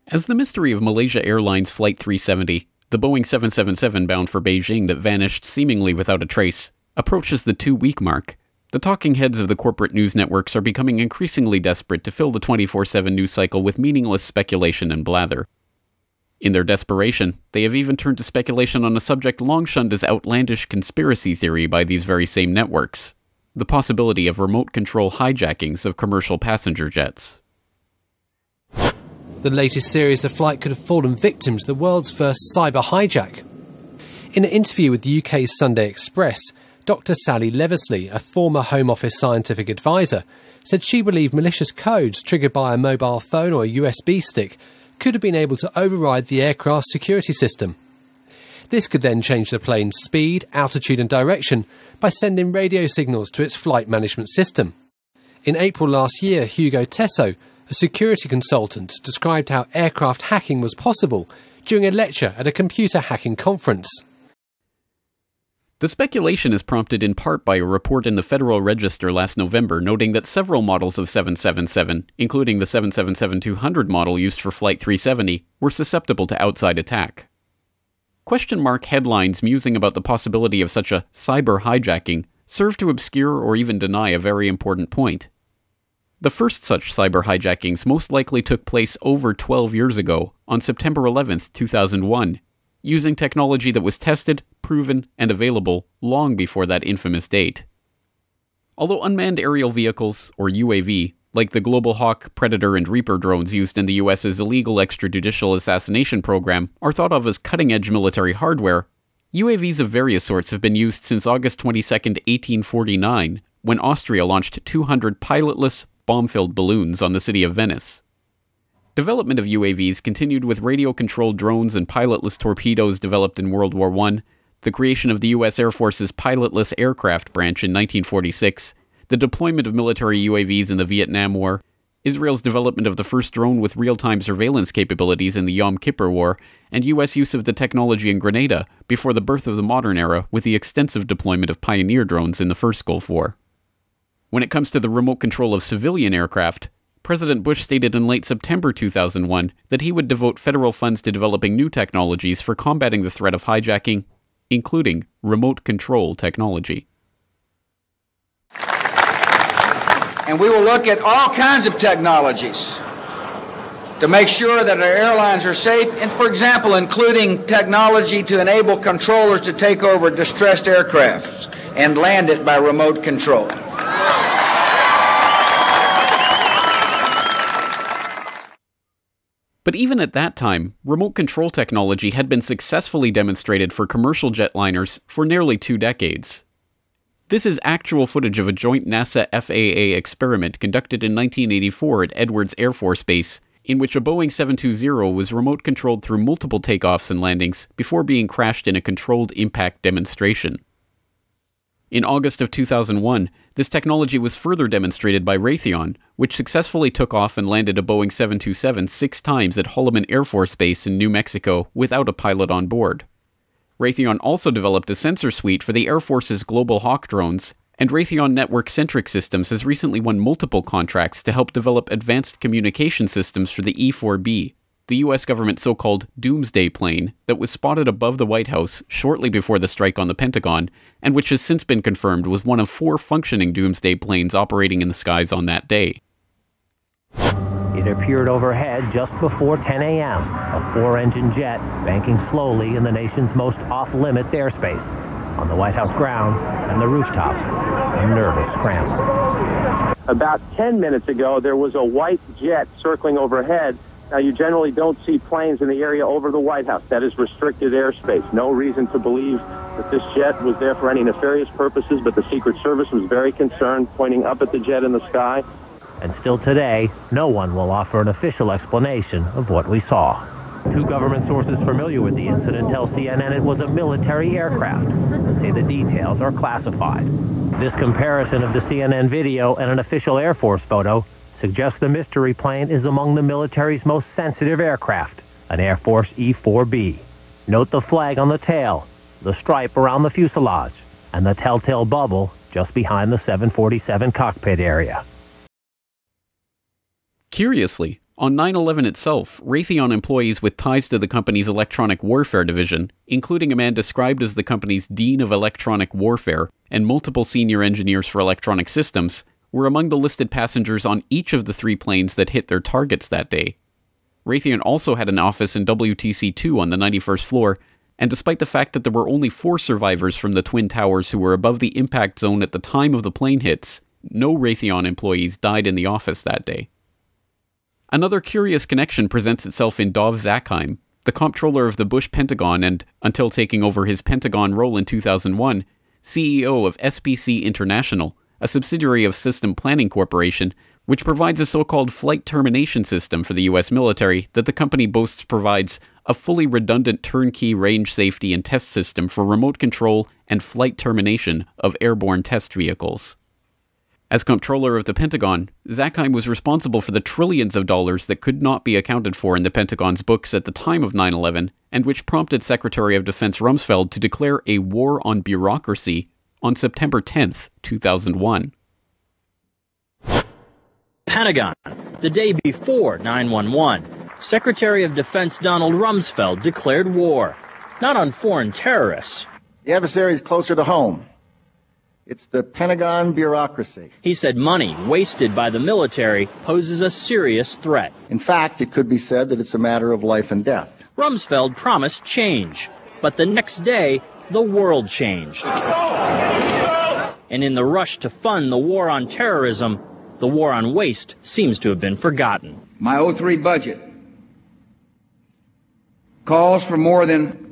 As the mystery of Malaysia Airlines Flight 370, the Boeing 777 bound for Beijing that vanished seemingly without a trace, approaches the 2-week mark, the talking heads of the corporate news networks are becoming increasingly desperate to fill the 24/7 news cycle with meaningless speculation and blather. In their desperation, they have even turned to speculation on a subject long shunned as outlandish conspiracy theory by these very same networks: the possibility of remote control hijackings of commercial passenger jets. The latest theory is the flight could have fallen victim to the world's first cyber hijack. In an interview with the UK's Sunday Express, Dr. Sally Leversley, a former Home Office scientific advisor, said she believed malicious codes triggered by a mobile phone or a USB stick could have been able to override the aircraft's security system. This could then change the plane's speed, altitude and direction by sending radio signals to its flight management system. In April last year, Hugo Tesso, a security consultant, described how aircraft hacking was possible during a lecture at a computer hacking conference. The speculation is prompted in part by a report in the Federal Register last November noting that several models of 777, including the 777-200 model used for Flight 370, were susceptible to outside attack. Question mark headlines musing about the possibility of such a cyber hijacking serve to obscure or even deny a very important point. The first such cyber hijackings most likely took place over 12 years ago, on September 11, 2001, using technology that was tested, proven, and available long before that infamous date. Although unmanned aerial vehicles, or UAV, like the Global Hawk, Predator, and Reaper drones used in the US's illegal extrajudicial assassination program, are thought of as cutting-edge military hardware, UAVs of various sorts have been used since August 22, 1849, when Austria launched 200 pilotless, bomb-filled balloons on the city of Venice. Development of UAVs continued with radio-controlled drones and pilotless torpedoes developed in World War I, the creation of the U.S. Air Force's pilotless aircraft branch in 1946, the deployment of military UAVs in the Vietnam War, Israel's development of the first drone with real-time surveillance capabilities in the Yom Kippur War, and U.S. use of the technology in Grenada before the birth of the modern era with the extensive deployment of Pioneer drones in the first Gulf War. When it comes to the remote control of civilian aircraft, President Bush stated in late September 2001 that he would devote federal funds to developing new technologies for combating the threat of hijacking, including remote control technology. And we will look at all kinds of technologies to make sure that our airlines are safe, and for example, including technology to enable controllers to take over distressed aircraft and land it by remote control. But even at that time, remote control technology had been successfully demonstrated for commercial jetliners for nearly 2 decades. This is actual footage of a joint NASA-FAA experiment conducted in 1984 at Edwards Air Force Base, in which a Boeing 720 was remote controlled through multiple takeoffs and landings before being crashed in a controlled impact demonstration. In August of 2001, this technology was further demonstrated by Raytheon, which successfully took off and landed a Boeing 727 6 times at Holloman Air Force Base in New Mexico without a pilot on board. Raytheon also developed a sensor suite for the Air Force's Global Hawk drones, and Raytheon Network-Centric Systems has recently won multiple contracts to help develop advanced communication systems for the E-4B, the US government's so-called Doomsday Plane that was spotted above the White House shortly before the strike on the Pentagon, and which has since been confirmed was one of 4 functioning Doomsday planes operating in the skies on that day. It appeared overhead just before 10 a.m., a 4-engine jet banking slowly in the nation's most off-limits airspace, on the White House grounds and the rooftop, a nervous scramble. About 10 minutes ago, there was a white jet circling overhead. Now, you generally don't see planes in the area over the White House. That is restricted airspace. No reason to believe that this jet was there for any nefarious purposes, but the Secret Service was very concerned, pointing up at the jet in the sky. And still today, no one will offer an official explanation of what we saw. 2 government sources familiar with the incident tell CNN it was a military aircraft, and say the details are classified. This comparison of the CNN video and an official Air Force photo suggests the mystery plane is among the military's most sensitive aircraft, an Air Force E-4B. Note the flag on the tail, the stripe around the fuselage, and the telltale bubble just behind the 747 cockpit area. Curiously, on 9/11 itself, Raytheon employees with ties to the company's electronic warfare division, including a man described as the company's Dean of Electronic Warfare and multiple senior engineers for electronic systems, were among the listed passengers on each of the 3 planes that hit their targets that day. Raytheon also had an office in WTC-2 on the 91st floor, and despite the fact that there were only 4 survivors from the Twin Towers who were above the impact zone at the time of the plane hits, no Raytheon employees died in the office that day. Another curious connection presents itself in Dov Zakheim, the comptroller of the Bush Pentagon and, until taking over his Pentagon role in 2001, CEO of SPC International, a subsidiary of System Planning Corporation, which provides a so-called flight termination system for the U.S. military that the company boasts provides a fully redundant turnkey range safety and test system for remote control and flight termination of airborne test vehicles. As comptroller of the Pentagon, Zakheim was responsible for the trillions of dollars that could not be accounted for in the Pentagon's books at the time of 9/11, and which prompted Secretary of Defense Rumsfeld to declare a war on bureaucracy on September 10th, 2001. Pentagon, the day before 9/11, Secretary of Defense Donald Rumsfeld declared war, not on foreign terrorists. The adversary is closer to home. It's the Pentagon bureaucracy. He said money wasted by the military poses a serious threat. In fact, it could be said that it's a matter of life and death. Rumsfeld promised change, but the next day, the world changed. And in the rush to fund the war on terrorism, the war on waste seems to have been forgotten. My 03 budget calls for more than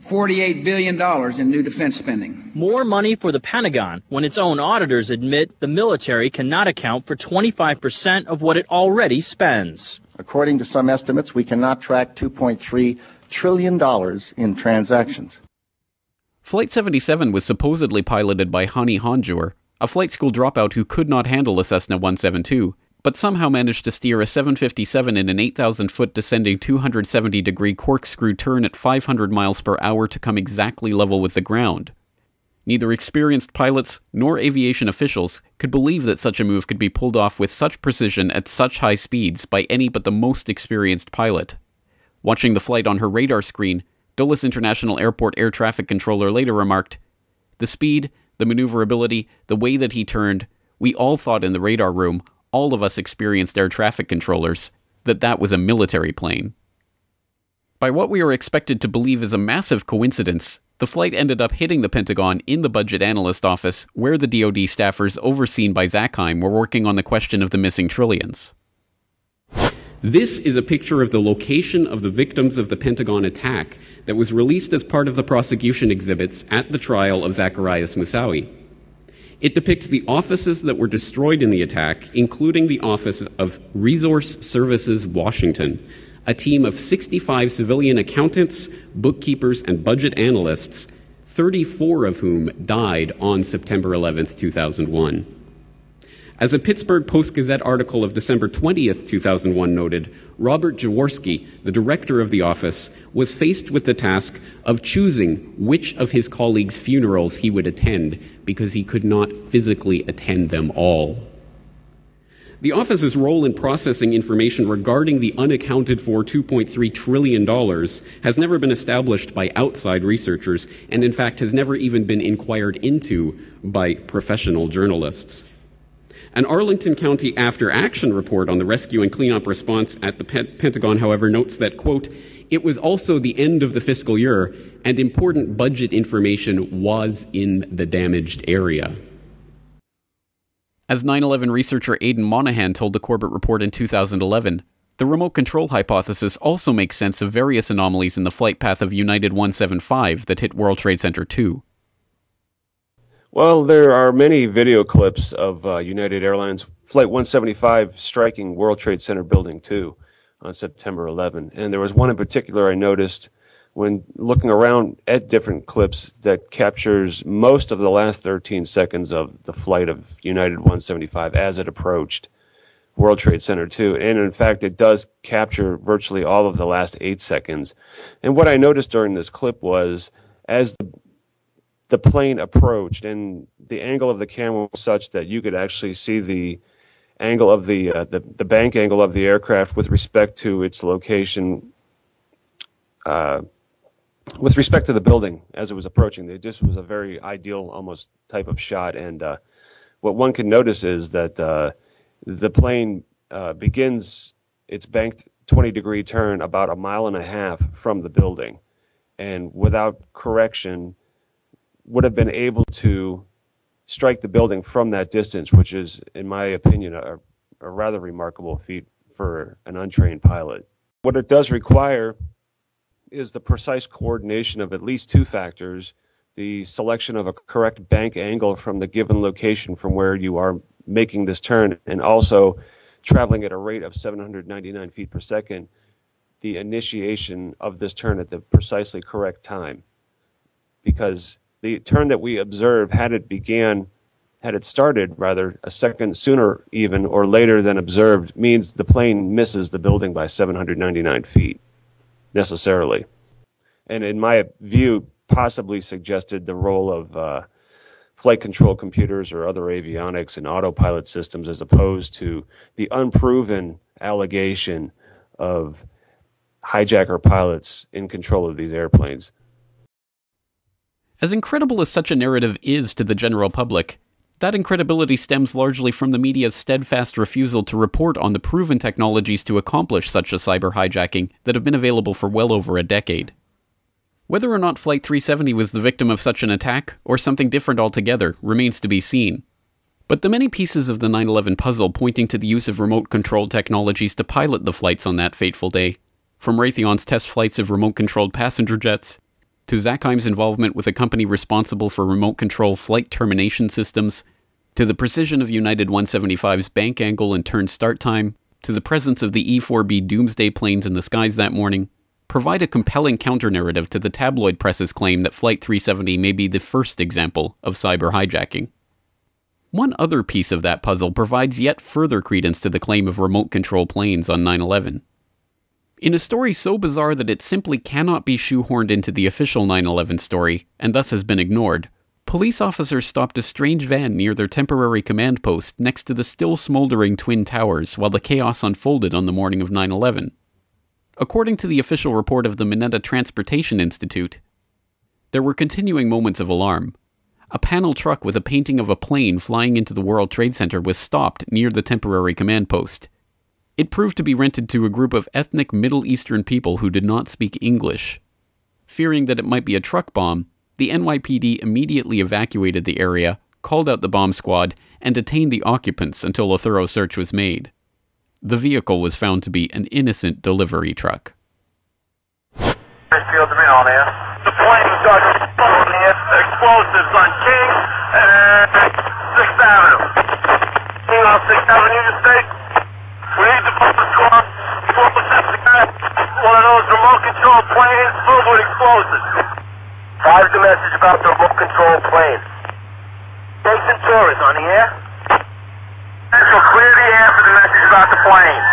$48 billion in new defense spending. More money for the Pentagon when its own auditors admit the military cannot account for 25% of what it already spends. According to some estimates, we cannot track $2.3 trillion in transactions. Flight 77 was supposedly piloted by Hani Hanjour, a flight school dropout who could not handle a Cessna 172, but somehow managed to steer a 757 in an 8,000-foot descending 270-degree corkscrew turn at 500 miles per hour to come exactly level with the ground. Neither experienced pilots nor aviation officials could believe that such a move could be pulled off with such precision at such high speeds by any but the most experienced pilot. Watching the flight on her radar screen, Dulles International Airport air traffic controller later remarked, "The speed, the maneuverability, the way that he turned, we all thought in the radar room, all of us experienced air traffic controllers, that was a military plane." By what we are expected to believe is a massive coincidence, the flight ended up hitting the Pentagon in the budget analyst office, where the DoD staffers overseen by Zakheim were working on the question of the missing trillions. This is a picture of the location of the victims of the Pentagon attack that was released as part of the prosecution exhibits at the trial of Zacarias Moussaoui. It depicts the offices that were destroyed in the attack, including the office of Resource Services Washington, a team of 65 civilian accountants, bookkeepers, and budget analysts, 34 of whom died on September 11, 2001. As a Pittsburgh Post-Gazette article of December 20th, 2001 noted, Robert Jaworski, the director of the office, was faced with the task of choosing which of his colleagues' funerals he would attend because he could not physically attend them all. The office's role in processing information regarding the unaccounted for $2.3 trillion has never been established by outside researchers, and in fact has never even been inquired into by professional journalists. An Arlington County after-action report on the rescue and cleanup response at the Pentagon, however, notes that, quote, "It was also the end of the fiscal year, and important budget information was in the damaged area." As 9/11 researcher Aidan Monahan told the Corbett Report in 2011, the remote control hypothesis also makes sense of various anomalies in the flight path of United 175 that hit World Trade Center 2. Well, there are many video clips of United Airlines Flight 175 striking World Trade Center Building 2 on September 11. And there was one in particular I noticed when looking around at different clips that captures most of the last 13 seconds of the flight of United 175 as it approached World Trade Center 2. And in fact, it does capture virtually all of the last 8 seconds. And what I noticed during this clip was as the the plane approached, and the angle of the camera was such that you could actually see the angle of the bank angle of the aircraft with respect to its location, with respect to the building as it was approaching. It just was a very ideal, almost type of shot. And what one can notice is that the plane begins its banked 20-degree turn about 1.5 miles from the building, and without correction would have been able to strike the building from that distance, which is, in my opinion, a rather remarkable feat for an untrained pilot. What it does require is the precise coordination of at least two factors: the selection of a correct bank angle from the given location from where you are making this turn, and also traveling at a rate of 799 feet per second, the initiation of this turn at the precisely correct time. Because the turn that we observed, had it started rather a second sooner even or later than observed, means the plane misses the building by 799 feet necessarily. And in my view, possibly suggested the role of flight control computers or other avionics and autopilot systems, as opposed to the unproven allegation of hijacker pilots in control of these airplanes. As incredible as such a narrative is to the general public, that incredibility stems largely from the media's steadfast refusal to report on the proven technologies to accomplish such a cyber hijacking that have been available for well over a decade. Whether or not Flight 370 was the victim of such an attack, or something different altogether, remains to be seen. But the many pieces of the 9/11 puzzle pointing to the use of remote-controlled technologies to pilot the flights on that fateful day, from Raytheon's test flights of remote-controlled passenger jets, to Zackheim's involvement with a company responsible for remote-control flight termination systems, to the precision of United 175's bank angle and turn start time, to the presence of the E-4B Doomsday planes in the skies that morning, provide a compelling counter-narrative to the tabloid press's claim that Flight 370 may be the first example of cyber hijacking. One other piece of that puzzle provides yet further credence to the claim of remote-control planes on 9/11. In a story so bizarre that it simply cannot be shoehorned into the official 9/11 story, and thus has been ignored, police officers stopped a strange van near their temporary command post next to the still smoldering Twin Towers while the chaos unfolded on the morning of 9/11. According to the official report of the Mineta Transportation Institute, there were continuing moments of alarm. A panel truck with a painting of a plane flying into the World Trade Center was stopped near the temporary command post. It proved to be rented to a group of ethnic Middle Eastern people who did not speak English. Fearing that it might be a truck bomb, the NYPD immediately evacuated the area, called out the bomb squad, and detained the occupants until a thorough search was made. The vehicle was found to be an innocent delivery truck. The plane got explosives on King and 6th Avenue. King on 6th Avenue, you say? We need the bomb squad. One of those remote control planes filled with explosives. Five the message about the remote control plane. Jason Torres on the air. Central, clear the air for the message about the plane.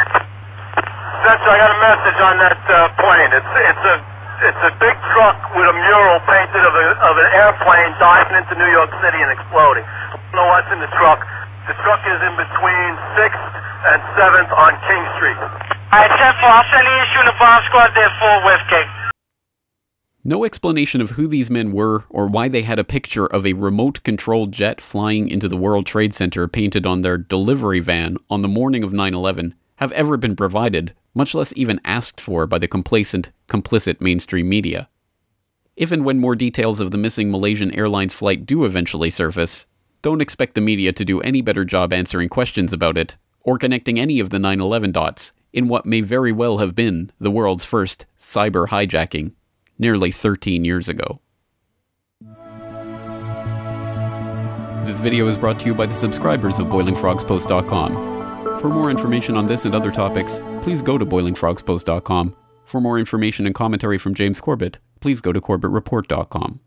Central, I got a message on that plane. It's a big truck with a mural painted of an airplane diving into New York City and exploding. I don't know what's in the truck. The truck is in between 6th and 7th on King Street. Alright, Central, I'll send the issue to the bomb squad there for Westgate. No explanation of who these men were or why they had a picture of a remote-controlled jet flying into the World Trade Center painted on their delivery van on the morning of 9/11 have ever been provided, much less even asked for by the complacent, complicit mainstream media. If and when more details of the missing Malaysian Airlines flight do eventually surface, don't expect the media to do any better job answering questions about it, or connecting any of the 9/11 dots in what may very well have been the world's first cyber hijacking, nearly 13 years ago. This video is brought to you by the subscribers of BoilingFrogsPost.com. For more information on this and other topics, please go to BoilingFrogsPost.com. For more information and commentary from James Corbett, please go to CorbettReport.com.